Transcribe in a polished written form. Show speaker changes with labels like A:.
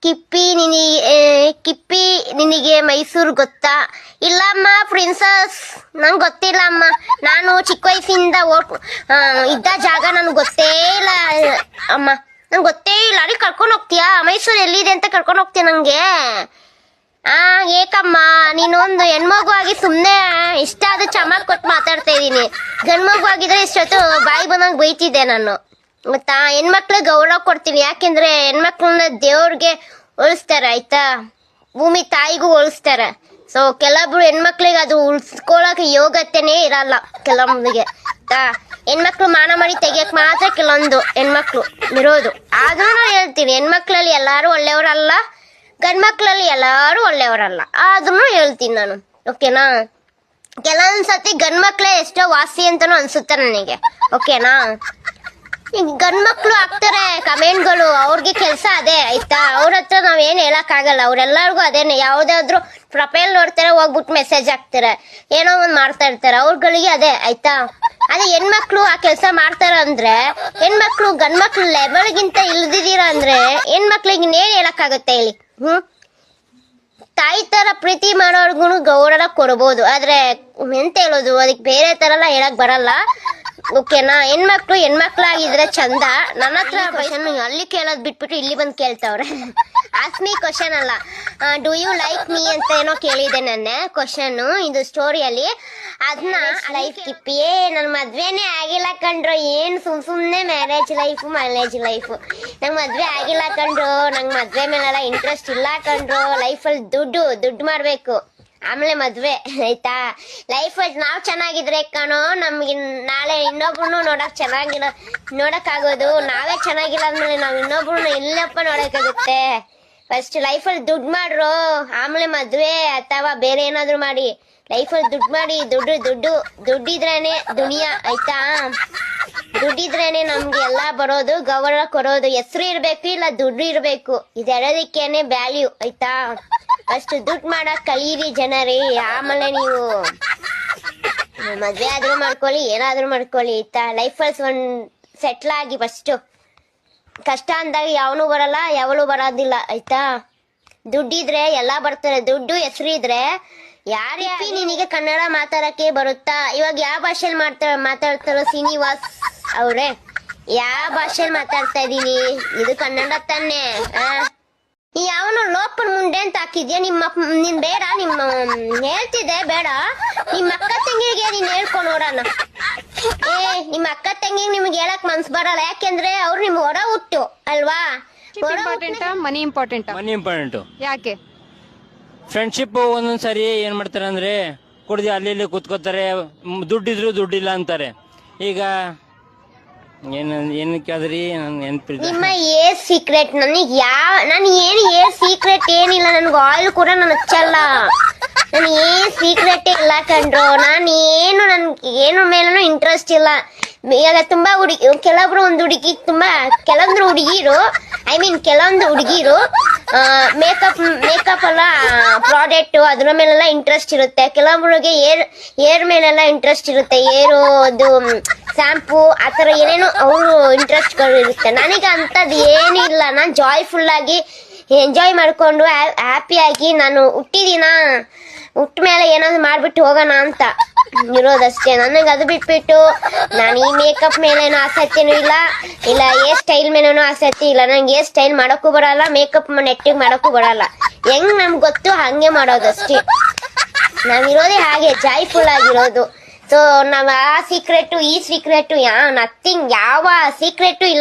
A: ಕಿಪ್ಪಿ ನಿನಗೆ ಮೈಸೂರು ಗೊತ್ತಾ? ಇಲ್ಲಮ್ಮ ಪ್ರಿನ್ಸಸ್, ನಂಗೆ ಗೊತ್ತಿಲ್ಲ ಅಮ್ಮ. ನಾನು ಚಿಕ್ಕ ವಯಸ್ಸಿಂದ ಇದ್ದ ಜಾಗ ನನ್ಗೆ ಗೊತ್ತೇ ಇಲ್ಲ ಅಮ್ಮ, ನಂಗೆ ಗೊತ್ತೇ ಇಲ್ಲ. ಅಲ್ಲಿ ಕರ್ಕೊಂಡು ಹೋಗ್ತೀಯಾ? ಮೈಸೂರು ಎಲ್ಲಿದೆ ಅಂತ ಕರ್ಕೊಂಡು ಹೋಗ್ತೀಯ ನಂಗೆ? ಏಕಮ್ಮ, ನೀನೊಂದು ಹೆಣ್ಮಗು ಆಗಿ ಸುಮ್ಮನೆ ಇಷ್ಟ ಆದ ಚಮಕ್ ಕೊಟ್ಟು ಮಾತಾಡ್ತಾ ಇದ್ದೀನಿ. ಗಂಡ್ಮಗು ಆಗಿದ್ರೆ ಇಷ್ಟೊತ್ತು ಬಾಯಿ ಬಂದಂಗೆ ಬೈತಿದ್ದೆ ನಾನು, ಗೊತ್ತಾ? ಹೆಣ್ಮಕ್ಳಿಗೆ ಗೌರವ ಕೊಡ್ತೀನಿ, ಯಾಕೆಂದ್ರೆ ಹೆಣ್ಮಕ್ಳನ್ನ ದೇವ್ರಿಗೆ ಹೋಲಿಸ್ತಾರೆ, ಆಯ್ತಾ? ಭೂಮಿ ತಾಯಿಗೂ ಹೋಲಿಸ್ತಾರೆ. ಸೊ ಕೆಲವೊಬ್ರು ಹೆಣ್ಮಕ್ಳಿಗೆ ಅದು ಉಳಿಸ್ಕೊಳಕ್ಕೆ ಯೋಗ್ಯತೆನೇ ಇರಲ್ಲ ಕೆಲವೊಂದಿಗೆ, ಹೆಣ್ಮಕ್ಳು ಮಾನ ಮಾಡಿ ತೆಗಿಯಕ್ ಮಾತ್ರ ಕೆಲವೊಂದು ಹೆಣ್ಮಕ್ಳು ಇರೋದು. ಆದ್ರೂ ನಾನು ಹೇಳ್ತೀನಿ, ಹೆಣ್ಮಕ್ಳಲ್ಲಿ ಎಲ್ಲಾರು ಒಳ್ಳೆಯವರಲ್ಲ, ಗಂಡ್ಮಕ್ಳಲ್ಲಿ ಎಲ್ಲಾರು ಒಳ್ಳೆಯವರಲ್ಲ, ಆದ್ರೂ ಹೇಳ್ತೀನಿ ನಾನು, ಓಕೆನಾ? ಕೆಲವೊಂದ್ಸತಿ ಗಂಡ್ಮಕ್ಳೇ ಎಷ್ಟೋ ವಾಸಿ ಅಂತಾನು ಅನ್ಸುತ್ತೆ ನನಗೆ, ಓಕೆನಾ? ಗಂಡ್ಮಕ್ಳು ಹಾಕ್ತಾರೆ ಕಮೆಂಟ್ಗಳು, ಅವ್ರಿಗೆ ಕೆಲಸ ಅದೇ, ಆಯ್ತಾ? ಅವ್ರ ಹತ್ರ ನಾವೇನ್ ಹೇಳಕ್ ಆಗಲ್ಲ, ಅವ್ರೆಲ್ಲರಿಗೂ ಅದೇನೆ. ಯಾವ್ದಾದ್ರು ಪ್ರೊಫೈಲ್ ನೋಡ್ತಾರೆ, ಹೋಗ್ಬಿಟ್ಟು ಮೆಸೇಜ್ ಹಾಕ್ತಾರೆ, ಏನೋ ಒಂದ್ ಮಾಡ್ತಾ ಇರ್ತಾರೆ, ಅವ್ರಗಳಿಗೆ ಅದೇ, ಆಯ್ತಾ? ಅದೇ ಹೆಣ್ಮಕ್ಳು ಆ ಕೆಲಸ ಮಾಡ್ತಾರ ಅಂದ್ರೆ, ಹೆಣ್ಮಕ್ಳು ಗಂಡ್ಮಕ್ಳು ಲೆವೆಲ್ಗಿಂತ ಇಲ್ದಿದ್ದೀರ ಅಂದ್ರೆ ಹೆಣ್ಮಕ್ಳಿಗೆ ಇನ್ನೇನ್ ಹೇಳಕ್ಕಾಗತ್ತೆ ಹೇಳಿ? ತಾಯಿ ತರ ಪ್ರೀತಿ ಮಾಡೋರ್ಗು ಗೌರವ ಕೊಡ್ಬೋದು, ಆದ್ರೆ ಎಂತ ಹೇಳೋದು, ಅದಕ್ಕೆ ಬೇರೆ ತರ ಎಲ್ಲ ಹೇಳಕ್ ಬರಲ್ಲ, ಓಕೆನಾ? ಹೆಣ್ಮಕ್ಳಾಗಿದ್ರೆ ಚಂದ. ನನ್ನ ಹತ್ರ ಕ್ವಶನ್ ಅಲ್ಲಿ ಕೇಳೋದ್ ಬಿಟ್ಬಿಟ್ಟು ಇಲ್ಲಿ ಬಂದು ಕೇಳ್ತಾವ್ರೆ. ಆಸ್ಮಿ ಕ್ವಶನ್ ಅಲ್ಲ, ಡೂ ಯು ಲೈಕ್ ಮೀ ಅಂತ ಏನೋ ಕೇಳಿದೆ ನನ್ನ ಕ್ವಶನ್ ಇದು ಸ್ಟೋರಿಯಲ್ಲಿ. ಅದನ್ನ ಲೈಫ್ ಕಿಪ್ಪಿಯೇ ನನ್ ಮದ್ವೆನೇ ಆಗಿಲ್ಲ ಕಂಡ್ರು, ಏನ್ ಸುಮ್ನೆ ಮ್ಯಾರೇಜ್ ಲೈಫು ನಂಗ್ ಮದ್ವೆ ಆಗಿಲ್ಲ ಕಂಡ್ರು, ನಂಗ್ ಮದ್ವೆ ಮೇಲೆಲ್ಲ ಇಂಟ್ರೆಸ್ಟ್ ಇಲ್ಲ ಕಂಡ್ರು. ಲೈಫಲ್ಲಿ ದುಡ್ಡು ಮಾಡ್ಬೇಕು, ಆಮೇಲೆ ಮದ್ವೆ, ಆಯ್ತಾ? ಲೈಫ್ ನಾವ್ ಚೆನ್ನಾಗಿದ್ರೆ ಕಣೋ ನಮ್ಗೆ ನಾಳೆ ಇನ್ನೊಬ್ರು ನೋಡಕ್ ಆಗೋದು. ನಾವೇ ಚೆನ್ನಾಗಿಲ್ಲ ಅಂದ್ಮೇಲೆ ನಾವ್ ಇನ್ನೊಬ್ರು ಎಲ್ಲಪ್ಪ ನೋಡಕ್ಕಾಗುತ್ತೆ? ಫಸ್ಟ್ ಲೈಫಲ್ಲಿ ದುಡ್ಡು ಮಾಡ್ರು, ಆಮೇಲೆ ಮದ್ವೆ ಅಥವಾ ಬೇರೆ ಏನಾದ್ರು ಮಾಡಿ. ಲೈಫಲ್ಲಿ ದುಡ್ಡು ಮಾಡಿ, ದುಡ್ಡಿದ್ರೇನೆ ದುನಿಯಾ, ಆಯ್ತಾ? ದುಡ್ಡಿದ್ರೇನೆ ನಮ್ಗೆ ಎಲ್ಲಾ ಬರೋದು, ಗೌರವ ಕೊಡೋದು. ಹೆಸರು ಇರ್ಬೇಕು, ಇಲ್ಲ ದುಡ್ಡು ಇರ್ಬೇಕು, ಇದೆಲ್ಲದಕ್ಕೇನೆ ವ್ಯಾಲ್ಯೂ, ಆಯ್ತಾ? ಫಸ್ಟ್ ದುಡ್ಡು ಮಾಡಕ್ ಕಲೀರಿ ಜನರೇ, ಆಮೇಲೆ ನೀವು ಮದ್ವೆ ಆದ್ರೂ ಮಾಡ್ಕೊಳ್ಳಿ, ಏನಾದ್ರೂ ಮಾಡ್ಕೊಳ್ಳಿ, ಆಯ್ತಾ? ಲೈಫಲ್ಲಿ ಒಂದ್ ಸೆಟ್ಲ್ ಆಗಿ. ಫಸ್ಟ್ ಕಷ್ಟ ಅಂದಾಗ ಯಾವನು ಬರಲ್ಲ, ಯಾವಳು ಬರೋದಿಲ್ಲ, ಆಯ್ತಾ? ದುಡ್ಡಿದ್ರೆ ಎಲ್ಲಾ ಬರ್ತಾರೆ, ದುಡ್ಡು ಹೆಸರು ಇದ್ರೆ ಯಾರೇ ನಿನಗೆ ಕನ್ನಡ ಮಾತಾಡಕ್ಕೆ ಬರುತ್ತಾ? ಇವಾಗ ಯಾವ ಭಾಷೆಯಲ್ಲಿ ಮಾತಾಡ್ತಾರೋ ಶ್ರೀನಿವಾಸ್ ಅವ್ರೆ? ಯಾವ ಭಾಷೆಯಲ್ಲಿ ಮಾತಾಡ್ತಾ ಇದೀನಿ? ಇದು ಕನ್ನಡ ತಾನೆ? ಯಾವನು ಲೋಪನ್ ಮುಂಡೆ ಅಂತ ಹಾಕಿದ್ಯಾ? ನೀನ್ ಬೇಡ, ಹೇಳ್ತಿದ್ದೆ ಬೇಡ. ನಿಮ್ಮ ಅಕ್ಕ ತಂಗಿಗೆ ನೀನ್ ಹೇಳ್ಕೊಂಡು ನೋಡೋಣ. ನಿಮ್ಮ ಅಕ್ಕ ತಂಗಿಗೆ ನಿಮ್ಗೆ ಹೇಳಕ್ ಮನ್ಸ್ ಬರಲ್ಲ, ಯಾಕೆಂದ್ರೆ ಅವ್ರು ನಿಮ್ ಹೊರ ಹುಟ್ಟು ಅಲ್ವಾ?
B: ಮನಿ ಇಂಪಾರ್ಟೆಂಟ್.
C: ಯಾಕೆ?
B: ಫ್ರೆಂಡ್ಶಿಪ್ ಒಂದೊಂದ್ಸರಿ ಏನ್ ಮಾಡ್ತಾರೆ ಅಂದ್ರೆ ಕುಡ್ದು ಅಲ್ಲಿ ಇಲ್ಲಿ ಕೂತ್ಕೋತಾರೆ, ದುಡ್ಡಿದ್ರು ದುಡ್ಡಿಲ್ಲ ಅಂತಾರೆ. ಈಗ ಏನ್ ಕೇಳಿದ್ರಿ?
A: ನಿಮ್ಮ ಏರ್ ಸೀಕ್ರೆಟ್ ನನಗೆ ನಾನು ಏನ್ ಸೀಕ್ರೆಟ್ ಏನಿಲ್ಲ, ನನ್ಗೆ ಆಯಿಲ್ ಕೂಡ ನಾನು ಹಚ್ಚಲ್ಲ, ನನ್ ಏನ್ ಸೀಕ್ರೆಟ್ ಇಲ್ಲ ಕಂಡ್ರು. ಏನು ಮೇಲೂ ಇಂಟ್ರೆಸ್ಟ್ ಇಲ್ಲ. ಇವಾಗ ತುಂಬಾ ಕೆಲವೊಂದು ಹುಡುಗಿರು ಮೇಕಪ್ ಎಲ್ಲ ಪ್ರಾಡಕ್ಟ್ ಅದ್ರ ಮೇಲೆಲ್ಲ ಇಂಟ್ರೆಸ್ಟ್ ಇರುತ್ತೆ. ಕೆಲವೊಬ್ರಿಗೆ ಏರ್ ಮೇಲೆಲ್ಲ ಇಂಟ್ರೆಸ್ಟ್ ಇರುತ್ತೆ, ಅದು ಶಾಂಪೂ ಆತರ ಏನೇನು ಅವರು ಇಂಟ್ರೆಸ್ಟ್ ಇರುತ್ತೆ. ನನಗೆ ಅಂತದ್ ಏನಿಲ್ಲ, ನಾನು ಜಾಯ್ಫುಲ್ ಆಗಿ ಎಂಜಾಯ್ ಮಾಡ್ಕೊಂಡು ಹ್ಯಾಪಿಯಾಗಿ ನಾನು ಹುಟ್ಟ ಮೇಲೆ ಏನಾದ್ರು ಮಾಡ್ಬಿಟ್ಟು ಹೋಗೋಣ ಅಂತ ಇರೋದಷ್ಟೇ. ನನಗೆ ಅದು ಬಿಟ್ಬಿಟ್ಟು ನಾನು ಈ ಮೇಕಪ್ ಮೇಲೇನೋ ಆಸಕ್ತಿನೂ ಇಲ್ಲ ಹೇರ್ ಸ್ಟೈಲ್ ಮೇಲೇನೋ ಆಸಕ್ತಿ ಇಲ್ಲ. ನಂಗೆ ಹೇರ್ ಸ್ಟೈಲ್ ಮಾಡೋಕ್ಕೂ ಬರಲ್ಲ, ಮೇಕಪ್ ನೆಟ್ಟಿಗೆ ಮಾಡೋಕ್ಕೂ ಬರಲ್ಲ. ಹೆಂಗ್ ನಮ್ಗೆ ಗೊತ್ತು ಹಂಗೆ ಮಾಡೋದಷ್ಟೇ. ನಾವಿರೋದೇ ಹಾಗೆ ಜಾಯ್ಫುಲ್ ಆಗಿರೋದು. ಸೊ ನಾವ್ ಆ ಸೀಕ್ರೆಟ್ ಈ ಸೀಕ್ರೆಟ್ ನಥಿಂಗ್, ಯಾವ ಸೀಕ್ರೆಟ್ ಇಲ್ಲ.